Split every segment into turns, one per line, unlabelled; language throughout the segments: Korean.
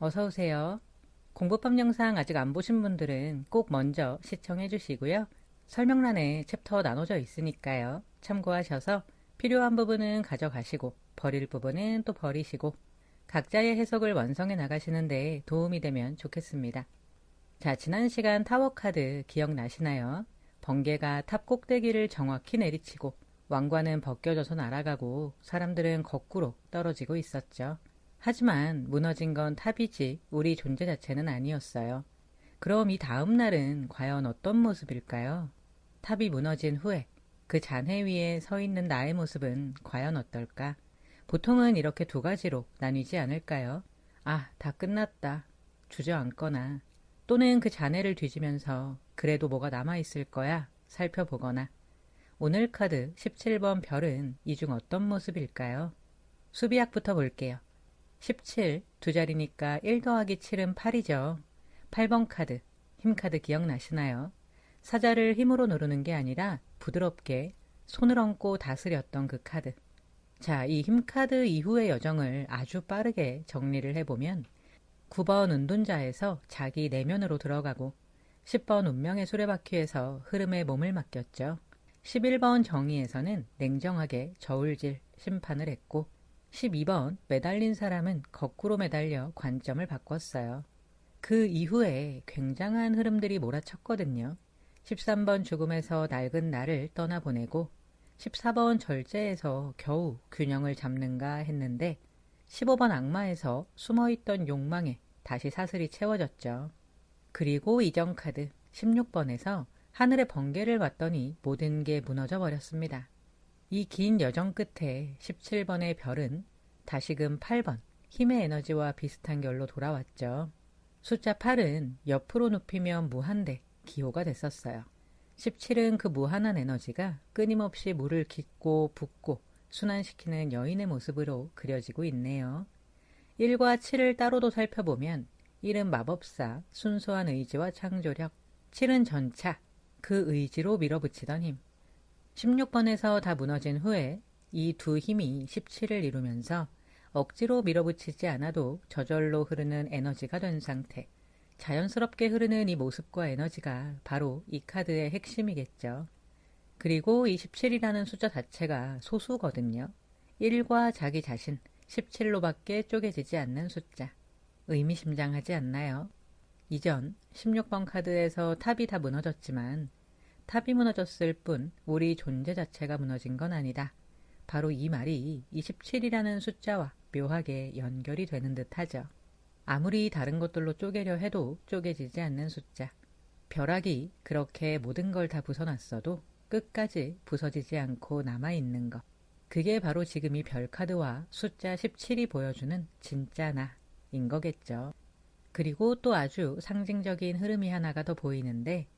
어서 오세요. 공부법 영상 아직 안 보신 분들은 꼭 먼저 시청해 주시고요. 설명란에 챕터 나눠져 있으니까요. 참고하셔서 필요한 부분은 가져가시고 버릴 부분은 또 버리시고 각자의 해석을 완성해 나가시는데 도움이 되면 좋겠습니다. 자, 지난 시간 타워카드 기억나시나요? 번개가 탑 꼭대기를 정확히 내리치고 왕관은 벗겨져서 날아가고 사람들은 거꾸로 떨어지고 있었죠. 하지만 무너진 건 탑이지 우리 존재 자체는 아니었어요. 그럼 이 다음 날은 과연 어떤 모습일까요? 탑이 무너진 후에 그 잔해 위에 서 있는 나의 모습은 과연 어떨까? 보통은 이렇게 두 가지로 나뉘지 않을까요? 아, 다 끝났다. 주저앉거나 또는 그 잔해를 뒤지면서 그래도 뭐가 남아있을 거야 살펴보거나 오늘 카드 17번 별은 이 중 어떤 모습일까요? 수비학부터 볼게요. 17, 두 자리니까 1 더하기 7은 8이죠. 8번 카드, 힘카드 기억나시나요? 사자를 힘으로 누르는 게 아니라 부드럽게 손을 얹고 다스렸던 그 카드. 자, 이 힘카드 이후의 여정을 아주 빠르게 정리를 해보면 9번 은둔자에서 자기 내면으로 들어가고 10번 운명의 수레바퀴에서 흐름에 몸을 맡겼죠. 11번 정의에서는 냉정하게 저울질 심판을 했고 12번 매달린 사람은 거꾸로 매달려 관점을 바꿨어요. 그 이후에 굉장한 흐름들이 몰아쳤거든요. 13번 죽음에서 낡은 나를 떠나보내고 14번 절제에서 겨우 균형을 잡는가 했는데 15번 악마에서 숨어있던 욕망에 다시 사슬이 채워졌죠. 그리고 이전 카드 16번에서 하늘의 번개를 봤더니 모든 게 무너져 버렸습니다. 이 긴 여정 끝에 17번의 별은 다시금 8번 힘의 에너지와 비슷한 결로 돌아왔죠. 숫자 8은 옆으로 눕히면 무한대 기호가 됐었어요. 17은 그 무한한 에너지가 끊임없이 물을 깃고 붓고 순환시키는 여인의 모습으로 그려지고 있네요. 1과 7을 따로도 살펴보면 1은 마법사, 순수한 의지와 창조력, 7은 전차, 그 의지로 밀어붙이던 힘. 16번에서 다 무너진 후에 이 두 힘이 17을 이루면서 억지로 밀어붙이지 않아도 저절로 흐르는 에너지가 된 상태. 자연스럽게 흐르는 이 모습과 에너지가 바로 이 카드의 핵심이겠죠. 그리고 이 17이라는 숫자 자체가 소수거든요. 1과 자기 자신, 17로밖에 쪼개지지 않는 숫자. 의미심장하지 않나요? 이전 16번 카드에서 탑이 다 무너졌지만 탑이 무너졌을 뿐 우리 존재 자체가 무너진 건 아니다. 바로 이 말이 27이라는 숫자와 묘하게 연결이 되는 듯 하죠. 아무리 다른 것들로 쪼개려 해도 쪼개지지 않는 숫자. 벼락이 그렇게 모든 걸 다 부숴놨어도 끝까지 부서지지 않고 남아있는 것. 그게 바로 지금 이 별카드와 숫자 17이 보여주는 진짜 나인 거겠죠. 그리고 또 아주 상징적인 흐름이 하나가 더 보이는데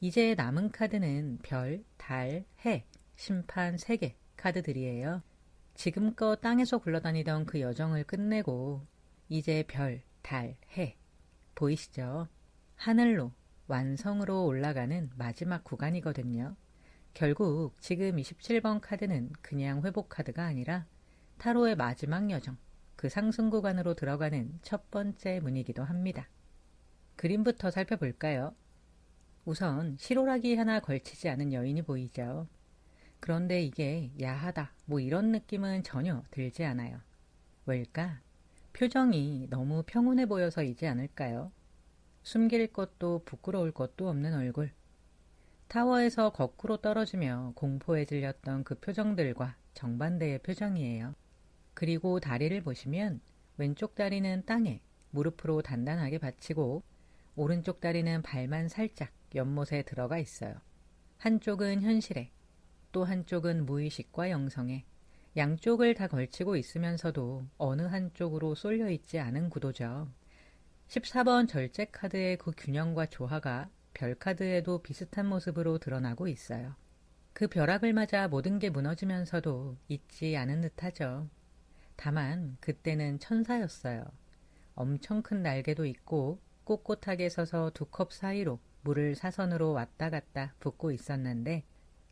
이제 남은 카드는 별, 달, 해, 심판 3개 카드들이에요. 지금껏 땅에서 굴러다니던 그 여정을 끝내고 이제 별, 달, 해 보이시죠? 하늘로, 완성으로 올라가는 마지막 구간이거든요. 결국 지금 27번 카드는 그냥 회복 카드가 아니라 타로의 마지막 여정, 그 상승 구간으로 들어가는 첫 번째 문이기도 합니다. 그림부터 살펴볼까요? 우선 실오라기 하나 걸치지 않은 여인이 보이죠. 그런데 이게 야하다 뭐 이런 느낌은 전혀 들지 않아요. 왜일까? 표정이 너무 평온해 보여서이지 않을까요? 숨길 것도 부끄러울 것도 없는 얼굴. 타워에서 거꾸로 떨어지며 공포에 질렸던 그 표정들과 정반대의 표정이에요. 그리고 다리를 보시면 왼쪽 다리는 땅에 무릎으로 단단하게 받치고 오른쪽 다리는 발만 살짝 연못에 들어가 있어요. 한쪽은 현실에 또 한쪽은 무의식과 영성에 양쪽을 다 걸치고 있으면서도 어느 한쪽으로 쏠려 있지 않은 구도죠. 14번 절제 카드의 그 균형과 조화가 별 카드에도 비슷한 모습으로 드러나고 있어요. 그 벼락을 맞아 모든 게 무너지면서도 잊지 않은 듯하죠. 다만 그때는 천사였어요. 엄청 큰 날개도 있고 꼿꼿하게 서서 두 컵 사이로 물을 사선으로 왔다 갔다 붓고 있었는데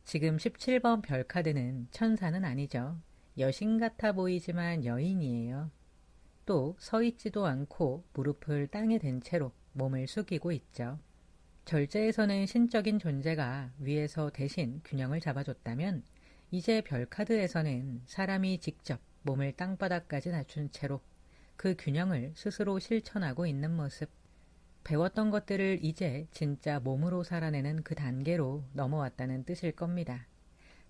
지금 17번 별 카드는 천사는 아니죠. 여신 같아 보이지만 여인이에요. 또 서 있지도 않고 무릎을 땅에 댄 채로 몸을 숙이고 있죠. 절제에서는 신적인 존재가 위에서 대신 균형을 잡아줬다면 이제 별카드에서는 사람이 직접 몸을 땅바닥까지 낮춘 채로 그 균형을 스스로 실천하고 있는 모습. 배웠던 것들을 이제 진짜 몸으로 살아내는 그 단계로 넘어왔다는 뜻일 겁니다.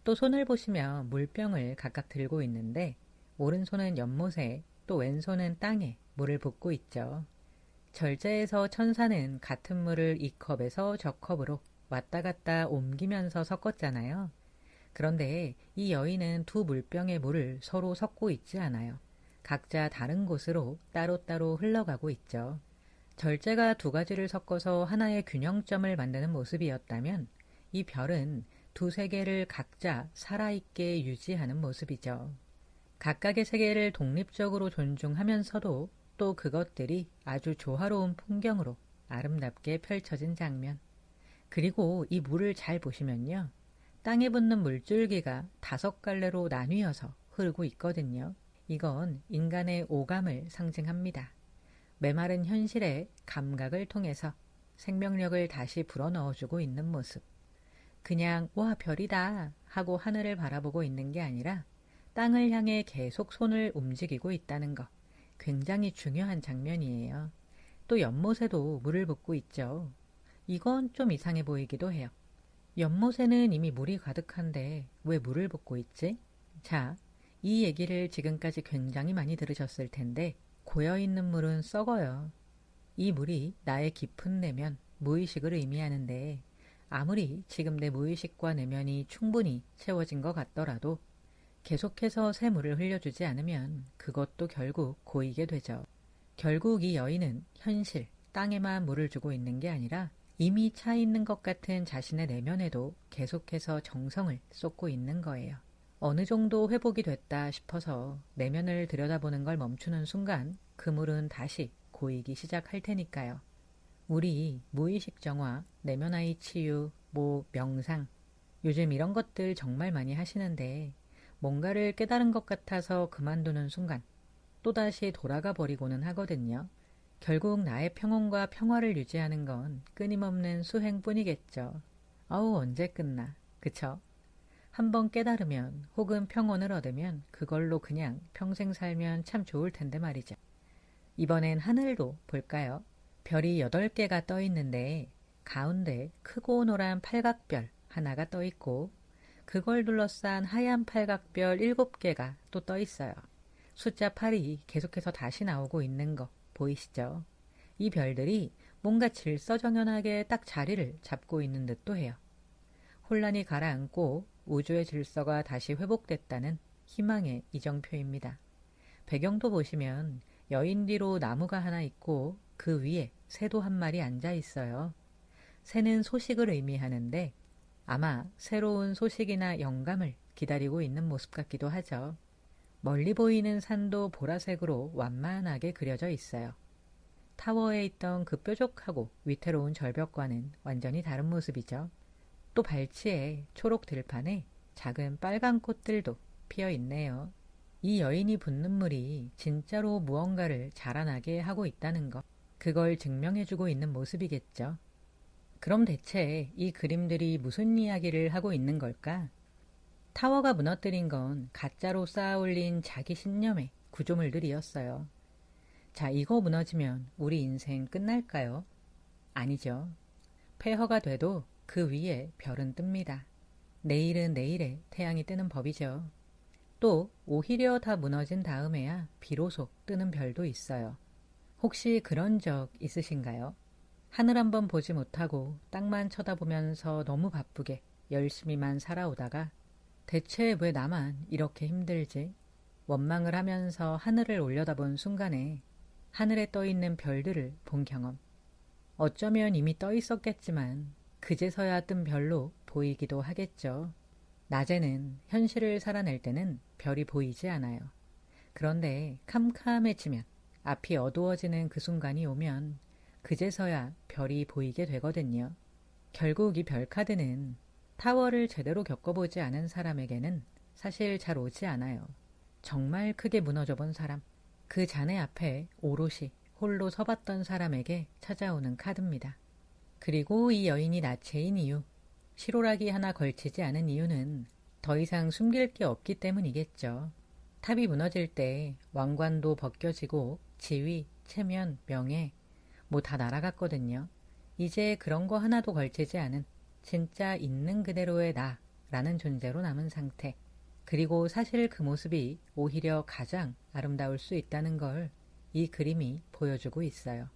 또 손을 보시면 물병을 각각 들고 있는데 오른손은 연못에 또 왼손은 땅에 물을 붓고 있죠. 절제에서 천사는 같은 물을 이 컵에서 저 컵으로 왔다 갔다 옮기면서 섞었잖아요. 그런데 이 여인은 두 물병의 물을 서로 섞고 있지 않아요. 각자 다른 곳으로 따로따로 흘러가고 있죠. 절제가 두 가지를 섞어서 하나의 균형점을 만드는 모습이었다면 이 별은 두 세계를 각자 살아있게 유지하는 모습이죠. 각각의 세계를 독립적으로 존중하면서도 또 그것들이 아주 조화로운 풍경으로 아름답게 펼쳐진 장면. 그리고 이 물을 잘 보시면요. 땅에 붙는 물줄기가 5갈래로 나뉘어서 흐르고 있거든요. 이건 인간의 오감을 상징합니다. 메마른 현실에 감각을 통해서 생명력을 다시 불어넣어주고 있는 모습. 그냥 와 별이다 하고 하늘을 바라보고 있는 게 아니라 땅을 향해 계속 손을 움직이고 있다는 것. 굉장히 중요한 장면이에요. 또 연못에도 물을 붓고 있죠. 이건 좀 이상해 보이기도 해요. 연못에는 이미 물이 가득한데 왜 물을 붓고 있지? 자, 이 얘기를 지금까지 굉장히 많이 들으셨을 텐데 고여있는 물은 썩어요. 이 물이 나의 깊은 내면, 무의식을 의미하는데 아무리 지금 내 무의식과 내면이 충분히 채워진 것 같더라도 계속해서 새 물을 흘려주지 않으면 그것도 결국 고이게 되죠. 결국 이 여인은 현실, 땅에만 물을 주고 있는 게 아니라 이미 차 있는 것 같은 자신의 내면에도 계속해서 정성을 쏟고 있는 거예요. 어느 정도 회복이 됐다 싶어서 내면을 들여다보는 걸 멈추는 순간 그 물은 다시 고이기 시작할 테니까요. 우리 무의식 정화, 내면의 치유, 명상, 요즘 이런 것들 정말 많이 하시는데 뭔가를 깨달은 것 같아서 그만두는 순간 또다시 돌아가 버리고는 하거든요. 결국 나의 평온과 평화를 유지하는 건 끊임없는 수행뿐이겠죠. 아우 언제 끝나, 그쵸? 한번 깨달으면 혹은 평온을 얻으면 그걸로 그냥 평생 살면 참 좋을 텐데 말이죠. 이번엔 하늘도 볼까요? 별이 8개가 떠 있는데 가운데 크고 노란 팔각별 하나가 떠 있고 그걸 둘러싼 하얀 팔각별 7개가 또 떠 있어요. 숫자 8이 계속해서 다시 나오고 있는 거 보이시죠? 이 별들이 뭔가 질서정연하게 딱 자리를 잡고 있는 듯도 해요. 혼란이 가라앉고 우주의 질서가 다시 회복됐다는 희망의 이정표입니다. 배경도 보시면 여인 뒤로 나무가 하나 있고 그 위에 새도 한 마리 앉아 있어요. 새는 소식을 의미하는데 아마 새로운 소식이나 영감을 기다리고 있는 모습 같기도 하죠. 멀리 보이는 산도 보라색으로 완만하게 그려져 있어요. 타워에 있던 그 뾰족하고 위태로운 절벽과는 완전히 다른 모습이죠. 또 발치에 초록 들판에 작은 빨간 꽃들도 피어 있네요. 이 여인이 붓는 물이 진짜로 무언가를 자라나게 하고 있다는 것, 그걸 증명해주고 있는 모습이겠죠. 그럼 대체 이 그림들이 무슨 이야기를 하고 있는 걸까? 타워가 무너뜨린 건 가짜로 쌓아올린 자기 신념의 구조물들이었어요. 자, 이거 무너지면 우리 인생 끝날까요? 아니죠. 폐허가 돼도 그 위에 별은 뜹니다. 내일은 내일에 태양이 뜨는 법이죠. 또 오히려 다 무너진 다음에야 비로소 뜨는 별도 있어요. 혹시 그런 적 있으신가요? 하늘 한번 보지 못하고 땅만 쳐다보면서 너무 바쁘게 열심히만 살아오다가 대체 왜 나만 이렇게 힘들지? 원망을 하면서 하늘을 올려다본 순간에 하늘에 떠있는 별들을 본 경험. 어쩌면 이미 떠 있었겠지만 그제서야 뜬 별로 보이기도 하겠죠. 낮에는 현실을 살아낼 때는 별이 보이지 않아요. 그런데 캄캄해지면 앞이 어두워지는 그 순간이 오면 그제서야 별이 보이게 되거든요. 결국 이 별카드는 타워를 제대로 겪어보지 않은 사람에게는 사실 잘 오지 않아요. 정말 크게 무너져 본 사람, 그 잔해 앞에 오롯이 홀로 서봤던 사람에게 찾아오는 카드입니다. 그리고 이 여인이 나체인 이유, 실오라기 하나 걸치지 않은 이유는 더 이상 숨길 게 없기 때문이겠죠. 탑이 무너질 때 왕관도 벗겨지고 지위, 체면, 명예 뭐 다 날아갔거든요. 이제 그런 거 하나도 걸치지 않은 진짜 있는 그대로의 나라는 존재로 남은 상태. 그리고 사실 그 모습이 오히려 가장 아름다울 수 있다는 걸 이 그림이 보여주고 있어요.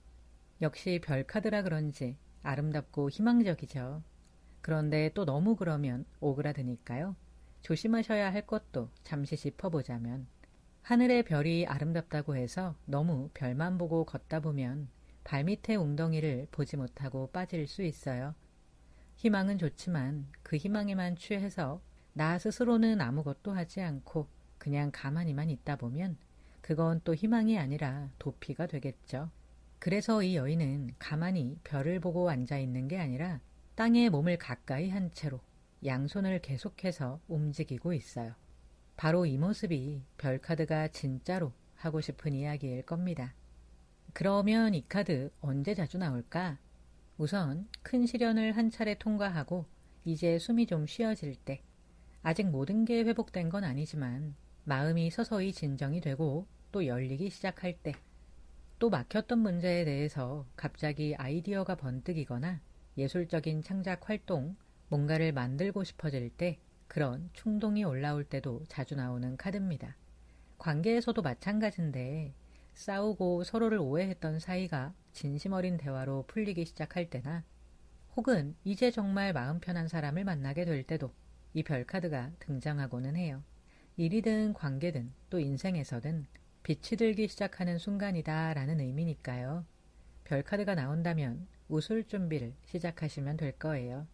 역시 별 카드라 그런지 아름답고 희망적이죠. 그런데 또 너무 그러면 오그라드니까요. 조심하셔야 할 것도 잠시 짚어보자면 하늘의 별이 아름답다고 해서 너무 별만 보고 걷다 보면 발밑의 웅덩이를 보지 못하고 빠질 수 있어요. 희망은 좋지만 그 희망에만 취해서 나 스스로는 아무것도 하지 않고 그냥 가만히만 있다 보면 그건 또 희망이 아니라 도피가 되겠죠. 그래서 이 여인은 가만히 별을 보고 앉아있는 게 아니라 땅에 몸을 가까이 한 채로 양손을 계속해서 움직이고 있어요. 바로 이 모습이 별카드가 진짜로 하고 싶은 이야기일 겁니다. 그러면 이 카드 언제 자주 나올까? 우선 큰 시련을 한 차례 통과하고 이제 숨이 좀 쉬어질 때, 아직 모든 게 회복된 건 아니지만 마음이 서서히 진정이 되고 또 열리기 시작할 때, 또 막혔던 문제에 대해서 갑자기 아이디어가 번뜩이거나 예술적인 창작 활동, 뭔가를 만들고 싶어질 때 그런 충동이 올라올 때도 자주 나오는 카드입니다. 관계에서도 마찬가지인데 싸우고 서로를 오해했던 사이가 진심 어린 대화로 풀리기 시작할 때나 혹은 이제 정말 마음 편한 사람을 만나게 될 때도 이 별카드가 등장하고는 해요. 일이든 관계든 또 인생에서든 빛이 들기 시작하는 순간이다 라는 의미니까요. 별카드가 나온다면 웃을 준비를 시작하시면 될 거예요.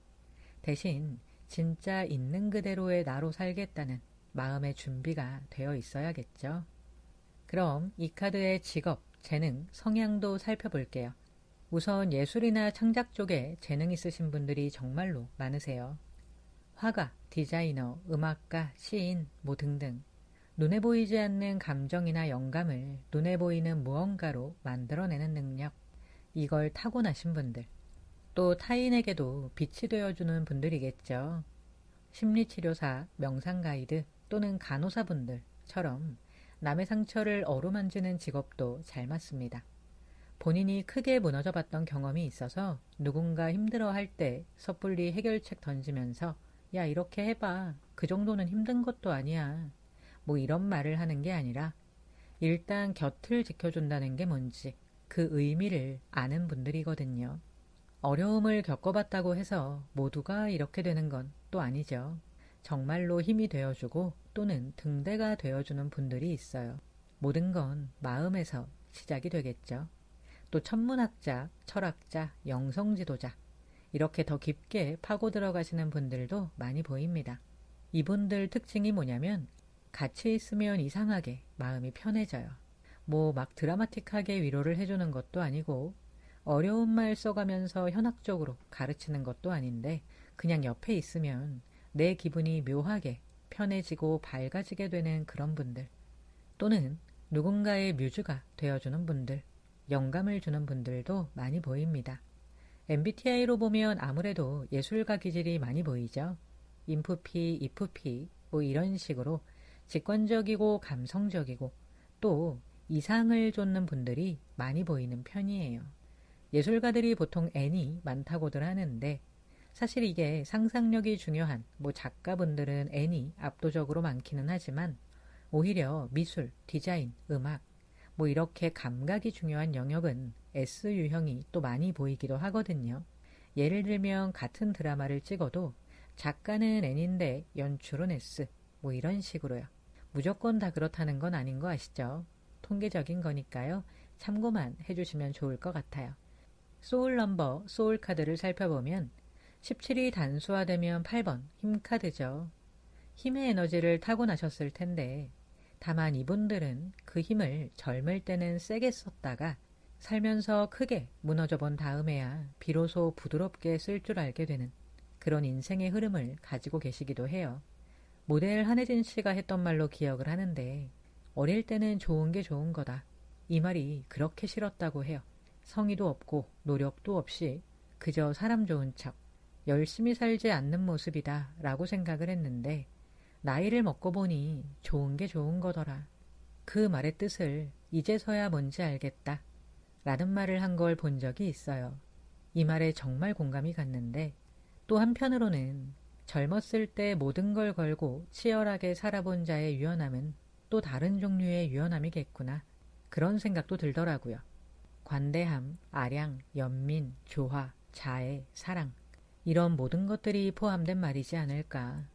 대신 진짜 있는 그대로의 나로 살겠다는 마음의 준비가 되어 있어야겠죠. 그럼 이 카드의 직업, 재능, 성향도 살펴볼게요. 우선 예술이나 창작 쪽에 재능 있으신 분들이 정말로 많으세요. 화가, 디자이너, 음악가, 시인, 뭐 등등. 눈에 보이지 않는 감정이나 영감을 눈에 보이는 무언가로 만들어내는 능력. 이걸 타고나신 분들. 또 타인에게도 빛이 되어주는 분들이겠죠. 심리치료사, 명상가이드 또는 간호사분들처럼 남의 상처를 어루만지는 직업도 잘 맞습니다. 본인이 크게 무너져 봤던 경험이 있어서 누군가 힘들어할 때 섣불리 해결책 던지면서 야 이렇게 해봐. 그 정도는 힘든 것도 아니야. 뭐 이런 말을 하는 게 아니라 일단 곁을 지켜준다는 게 뭔지 그 의미를 아는 분들이거든요. 어려움을 겪어봤다고 해서 모두가 이렇게 되는 건 또 아니죠. 정말로 힘이 되어주고 또는 등대가 되어주는 분들이 있어요. 모든 건 마음에서 시작이 되겠죠. 또 천문학자, 철학자, 영성지도자 이렇게 더 깊게 파고 들어가시는 분들도 많이 보입니다. 이분들 특징이 뭐냐면 같이 있으면 이상하게 마음이 편해져요. 뭐 막 드라마틱하게 위로를 해주는 것도 아니고 어려운 말 써가면서 현학적으로 가르치는 것도 아닌데 그냥 옆에 있으면 내 기분이 묘하게 편해지고 밝아지게 되는 그런 분들 또는 누군가의 뮤즈가 되어주는 분들, 영감을 주는 분들도 많이 보입니다. MBTI로 보면 아무래도 예술가 기질이 많이 보이죠. 인프피, 이프피 뭐 이런 식으로 직관적이고 감성적이고 또 이상을 좇는 분들이 많이 보이는 편이에요. 예술가들이 보통 N이 많다고들 하는데 사실 이게 상상력이 중요한 뭐 작가분들은 N이 압도적으로 많기는 하지만 오히려 미술, 디자인, 음악 뭐 이렇게 감각이 중요한 영역은 S 유형이 또 많이 보이기도 하거든요. 예를 들면 같은 드라마를 찍어도 작가는 N인데 연출은 S 뭐 이런 식으로요. 무조건 다 그렇다는 건 아닌 거 아시죠? 통계적인 거니까요. 참고만 해주시면 좋을 것 같아요. 소울 넘버, 소울 카드를 살펴보면 17이 단수화되면 8번 힘카드죠. 힘의 에너지를 타고나셨을 텐데 다만 이분들은 그 힘을 젊을 때는 세게 썼다가 살면서 크게 무너져 본 다음에야 비로소 부드럽게 쓸 줄 알게 되는 그런 인생의 흐름을 가지고 계시기도 해요. 모델 한혜진 씨가 했던 말로 기억을 하는데 어릴 때는 좋은 게 좋은 거다. 이 말이 그렇게 싫었다고 해요. 성의도 없고 노력도 없이 그저 사람 좋은 척, 열심히 살지 않는 모습이다 라고 생각을 했는데 나이를 먹고 보니 좋은 게 좋은 거더라. 그 말의 뜻을 이제서야 뭔지 알겠다 라는 말을 한 걸 본 적이 있어요. 이 말에 정말 공감이 갔는데 또 한편으로는 젊었을 때 모든 걸 걸고 치열하게 살아본 자의 유연함은 또 다른 종류의 유연함이겠구나. 그런 생각도 들더라고요. 관대함, 아량, 연민, 조화, 자애, 사랑 이런 모든 것들이 포함된 말이지 않을까.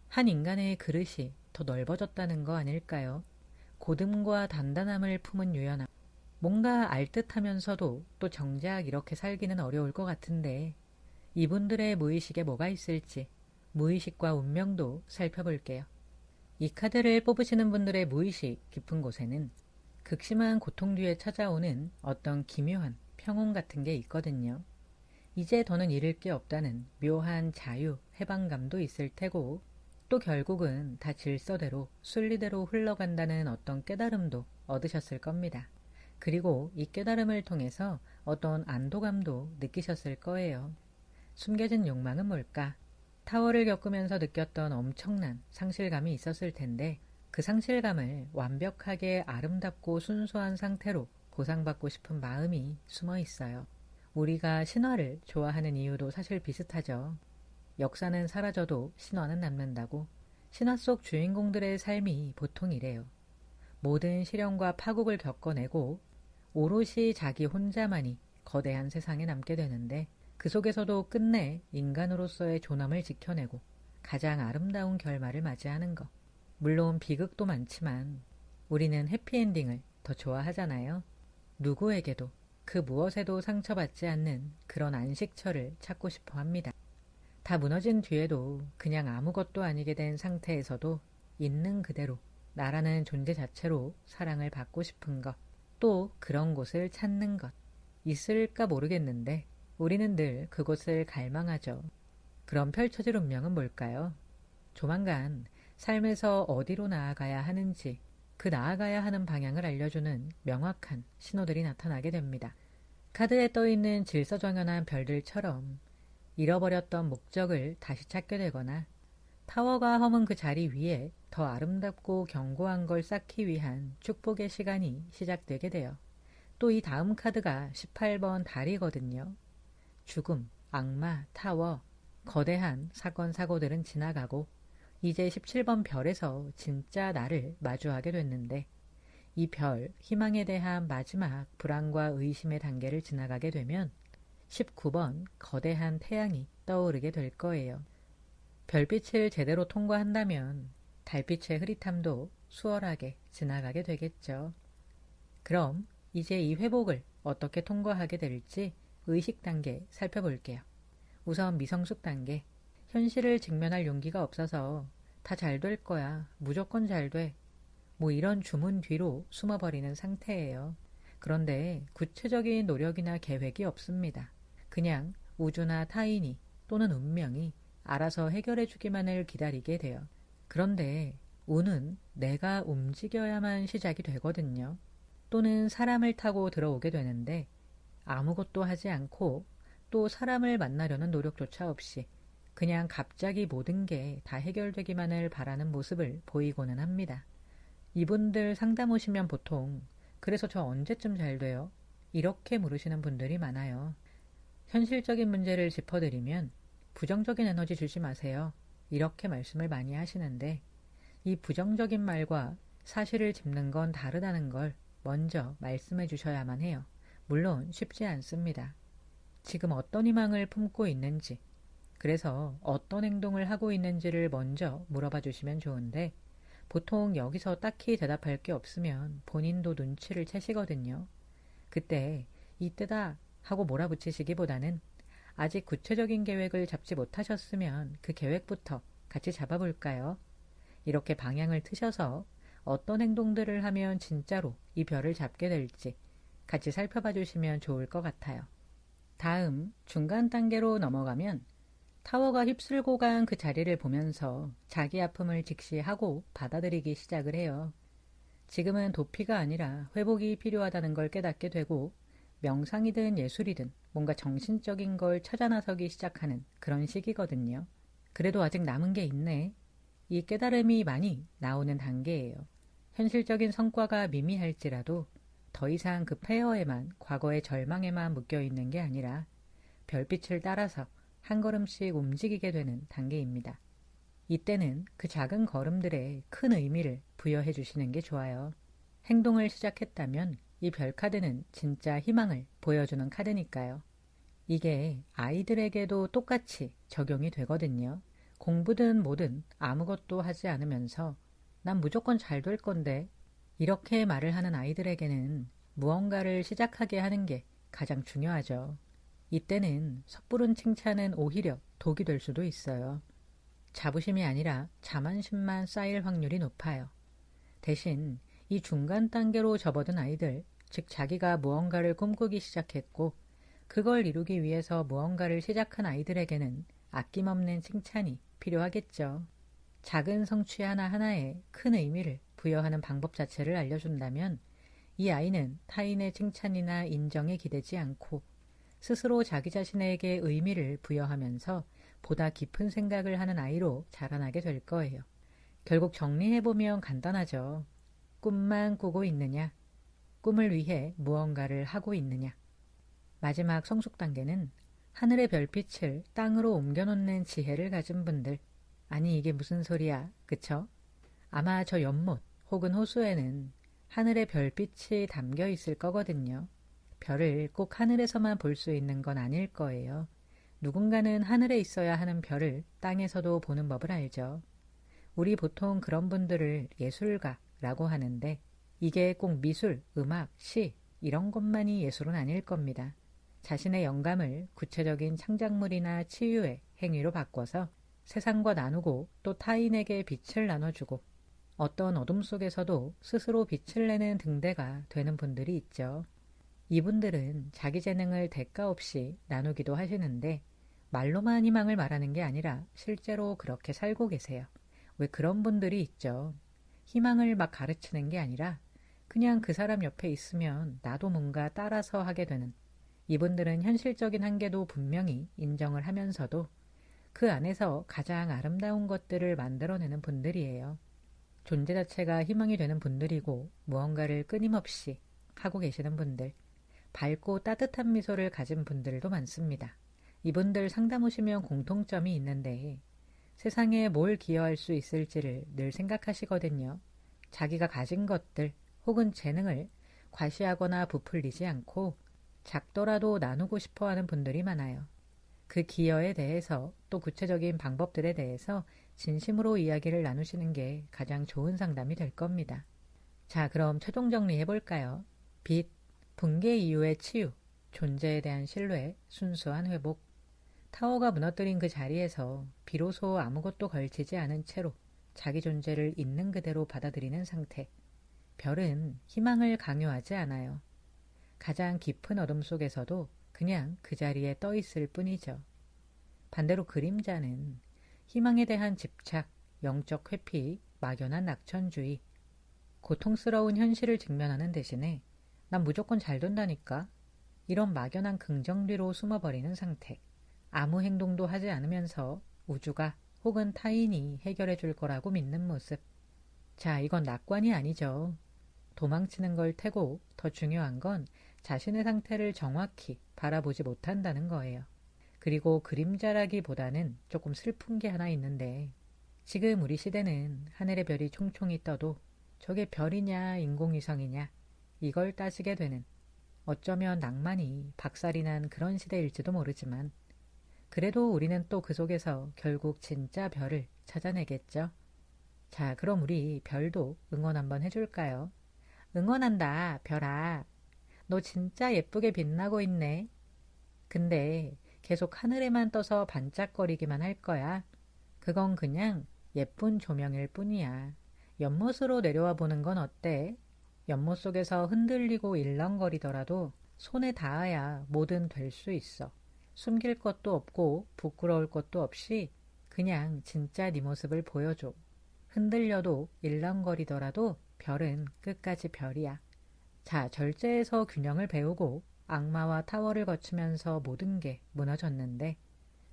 한 인간의 그릇이 더 넓어졌다는 거 아닐까요? 고듬과 단단함을 품은 유연함. 뭔가 알듯하면서도 또 정작 이렇게 살기는 어려울 것 같은데 이분들의 무의식에 뭐가 있을지 무의식과 운명도 살펴볼게요. 이 카드를 뽑으시는 분들의 무의식 깊은 곳에는 극심한 고통 뒤에 찾아오는 어떤 기묘한 평온 같은 게 있거든요. 이제 더는 잃을 게 없다는 묘한 자유, 해방감도 있을 테고 또 결국은 다 질서대로 순리대로 흘러간다는 어떤 깨달음도 얻으셨을 겁니다. 그리고 이 깨달음을 통해서 어떤 안도감도 느끼셨을 거예요. 숨겨진 욕망은 뭘까? 타워를 겪으면서 느꼈던 엄청난 상실감이 있었을 텐데 그 상실감을 완벽하게 아름답고 순수한 상태로 보상받고 싶은 마음이 숨어 있어요. 우리가 신화를 좋아하는 이유도 사실 비슷하죠. 역사는 사라져도 신화는 남는다고. 신화 속 주인공들의 삶이 보통 이래요. 모든 시련과 파국을 겪어내고 오롯이 자기 혼자만이 거대한 세상에 남게 되는데 그 속에서도 끝내 인간으로서의 존엄을 지켜내고 가장 아름다운 결말을 맞이하는 것. 물론 비극도 많지만 우리는 해피엔딩을 더 좋아하잖아요. 누구에게도 그 무엇에도 상처받지 않는 그런 안식처를 찾고 싶어 합니다. 다 무너진 뒤에도 그냥 아무것도 아니게 된 상태에서도 있는 그대로 나라는 존재 자체로 사랑을 받고 싶은 것, 또 그런 곳을 찾는 것. 있을까 모르겠는데 우리는 늘 그곳을 갈망하죠. 그럼 펼쳐질 운명은 뭘까요? 조만간 삶에서 어디로 나아가야 하는지 그 나아가야 하는 방향을 알려주는 명확한 신호들이 나타나게 됩니다. 카드에 떠있는 질서정연한 별들처럼 잃어버렸던 목적을 다시 찾게 되거나 타워가 허문 그 자리 위에 더 아름답고 견고한 걸 쌓기 위한 축복의 시간이 시작되게 돼요. 또 이 다음 카드가 18번 달이거든요. 죽음, 악마, 타워, 거대한 사건 사고들은 지나가고 이제 17번 별에서 진짜 나를 마주하게 됐는데 이 별, 희망에 대한 마지막 불안과 의심의 단계를 지나가게 되면 19번 거대한 태양이 떠오르게 될 거예요. 별빛을 제대로 통과한다면 달빛의 흐릿함도 수월하게 지나가게 되겠죠. 그럼 이제 이 회복을 어떻게 통과하게 될지 의식 단계 살펴볼게요. 우선 미성숙 단계. 현실을 직면할 용기가 없어서 다 잘 될 거야. 무조건 잘 돼. 뭐 이런 주문 뒤로 숨어버리는 상태예요. 그런데 구체적인 노력이나 계획이 없습니다. 그냥 우주나 타인이 또는 운명이 알아서 해결해 주기만을 기다리게 돼요. 그런데 운은 내가 움직여야만 시작이 되거든요. 또는 사람을 타고 들어오게 되는데 아무것도 하지 않고 또 사람을 만나려는 노력조차 없이 그냥 갑자기 모든 게 다 해결되기만을 바라는 모습을 보이고는 합니다. 이분들 상담 오시면 보통 그래서 저 언제쯤 잘 돼요? 이렇게 물으시는 분들이 많아요. 현실적인 문제를 짚어드리면 부정적인 에너지 주지 마세요. 이렇게 말씀을 많이 하시는데 이 부정적인 말과 사실을 짚는 건 다르다는 걸 먼저 말씀해 주셔야만 해요. 물론 쉽지 않습니다. 지금 어떤 희망을 품고 있는지, 그래서 어떤 행동을 하고 있는지를 먼저 물어봐 주시면 좋은데 보통 여기서 딱히 대답할 게 없으면 본인도 눈치를 채시거든요. 그때 이때다 하고 몰아붙이시기보다는 아직 구체적인 계획을 잡지 못하셨으면 그 계획부터 같이 잡아볼까요? 이렇게 방향을 트셔서 어떤 행동들을 하면 진짜로 이 별을 잡게 될지 같이 살펴봐 주시면 좋을 것 같아요. 다음 중간 단계로 넘어가면 타워가 휩쓸고 간 그 자리를 보면서 자기 아픔을 직시하고 받아들이기 시작을 해요. 지금은 도피가 아니라 회복이 필요하다는 걸 깨닫게 되고 명상이든 예술이든 뭔가 정신적인 걸 찾아 나서기 시작하는 그런 시기거든요. 그래도 아직 남은 게 있네. 이 깨달음이 많이 나오는 단계예요. 현실적인 성과가 미미할지라도 더 이상 그 폐허에만 과거의 절망에만 묶여 있는 게 아니라 별빛을 따라서 한 걸음씩 움직이게 되는 단계입니다. 이때는 그 작은 걸음들에 큰 의미를 부여해 주시는 게 좋아요. 행동을 시작했다면 이 별카드는 진짜 희망을 보여주는 카드니까요. 이게 아이들에게도 똑같이 적용이 되거든요. 공부든 뭐든 아무것도 하지 않으면서 난 무조건 잘 될 건데 이렇게 말을 하는 아이들에게는 무언가를 시작하게 하는 게 가장 중요하죠. 이때는 섣부른 칭찬은 오히려 독이 될 수도 있어요. 자부심이 아니라 자만심만 쌓일 확률이 높아요. 대신 이 중간 단계로 접어든 아이들, 즉 자기가 무언가를 꿈꾸기 시작했고 그걸 이루기 위해서 무언가를 시작한 아이들에게는 아낌없는 칭찬이 필요하겠죠. 작은 성취 하나하나에 큰 의미를 부여하는 방법 자체를 알려준다면 이 아이는 타인의 칭찬이나 인정에 기대지 않고 스스로 자기 자신에게 의미를 부여하면서 보다 깊은 생각을 하는 아이로 자라나게 될 거예요. 결국 정리해보면 간단하죠. 꿈만 꾸고 있느냐? 꿈을 위해 무언가를 하고 있느냐? 마지막 성숙 단계는 하늘의 별빛을 땅으로 옮겨놓는 지혜를 가진 분들. 아니 이게 무슨 소리야, 그쵸? 아마 저 연못 혹은 호수에는 하늘의 별빛이 담겨 있을 거거든요. 별을 꼭 하늘에서만 볼 수 있는 건 아닐 거예요. 누군가는 하늘에 있어야 하는 별을 땅에서도 보는 법을 알죠. 우리 보통 그런 분들을 예술가라고 하는데 이게 꼭 미술, 음악, 시 이런 것만이 예술은 아닐 겁니다. 자신의 영감을 구체적인 창작물이나 치유의 행위로 바꿔서 세상과 나누고 또 타인에게 빛을 나눠주고 어떤 어둠 속에서도 스스로 빛을 내는 등대가 되는 분들이 있죠. 이분들은 자기 재능을 대가 없이 나누기도 하시는데 말로만 희망을 말하는 게 아니라 실제로 그렇게 살고 계세요. 왜 그런 분들이 있죠. 희망을 막 가르치는 게 아니라 그냥 그 사람 옆에 있으면 나도 뭔가 따라서 하게 되는 이분들은 현실적인 한계도 분명히 인정을 하면서도 그 안에서 가장 아름다운 것들을 만들어내는 분들이에요. 존재 자체가 희망이 되는 분들이고 무언가를 끊임없이 하고 계시는 분들, 밝고 따뜻한 미소를 가진 분들도 많습니다. 이분들 상담 오시면 공통점이 있는데 세상에 뭘 기여할 수 있을지를 늘 생각하시거든요. 자기가 가진 것들 혹은 재능을 과시하거나 부풀리지 않고 작더라도 나누고 싶어 하는 분들이 많아요. 그 기여에 대해서 또 구체적인 방법들에 대해서 진심으로 이야기를 나누시는 게 가장 좋은 상담이 될 겁니다. 자, 그럼 최종 정리해볼까요? 빛, 붕괴 이후의 치유, 존재에 대한 신뢰, 순수한 회복. 타워가 무너뜨린 그 자리에서 비로소 아무것도 걸치지 않은 채로 자기 존재를 있는 그대로 받아들이는 상태. 별은 희망을 강요하지 않아요. 가장 깊은 어둠 속에서도 그냥 그 자리에 떠 있을 뿐이죠. 반대로 그림자는 희망에 대한 집착, 영적 회피, 막연한 낙천주의, 고통스러운 현실을 직면하는 대신에 난 무조건 잘 된다니까 이런 막연한 긍정뒤로 숨어버리는 상태. 아무 행동도 하지 않으면서 우주가 혹은 타인이 해결해 줄 거라고 믿는 모습. 자, 이건 낙관이 아니죠. 도망치는 걸 테고 더 중요한 건 자신의 상태를 정확히 바라보지 못한다는 거예요. 그리고 그림자라기보다는 조금 슬픈 게 하나 있는데 지금 우리 시대는 하늘의 별이 총총히 떠도 저게 별이냐 인공위성이냐 이걸 따지게 되는 어쩌면 낭만이 박살이 난 그런 시대일지도 모르지만 그래도 우리는 또 그 속에서 결국 진짜 별을 찾아내겠죠. 자, 그럼 우리 별도 응원 한번 해줄까요? 응원한다, 별아. 너 진짜 예쁘게 빛나고 있네. 근데 계속 하늘에만 떠서 반짝거리기만 할 거야. 그건 그냥 예쁜 조명일 뿐이야. 연못으로 내려와 보는 건 어때? 연못 속에서 흔들리고 일렁거리더라도 손에 닿아야 뭐든 될 수 있어. 숨길 것도 없고 부끄러울 것도 없이 그냥 진짜 네 모습을 보여줘. 흔들려도 일렁거리더라도 별은 끝까지 별이야. 자, 절제에서 균형을 배우고 악마와 타워를 거치면서 모든 게 무너졌는데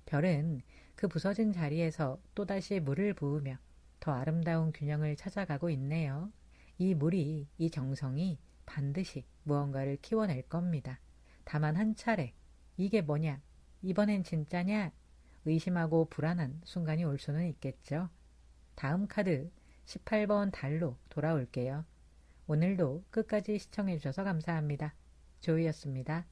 별은 그 부서진 자리에서 또다시 물을 부으며 더 아름다운 균형을 찾아가고 있네요. 이 물이, 이 정성이 반드시 무언가를 키워낼 겁니다. 다만 한 차례, 이게 뭐냐? 이번엔 진짜냐? 의심하고 불안한 순간이 올 수는 있겠죠. 다음 카드 18번 달로 돌아올게요. 오늘도 끝까지 시청해주셔서 감사합니다. 조이였습니다.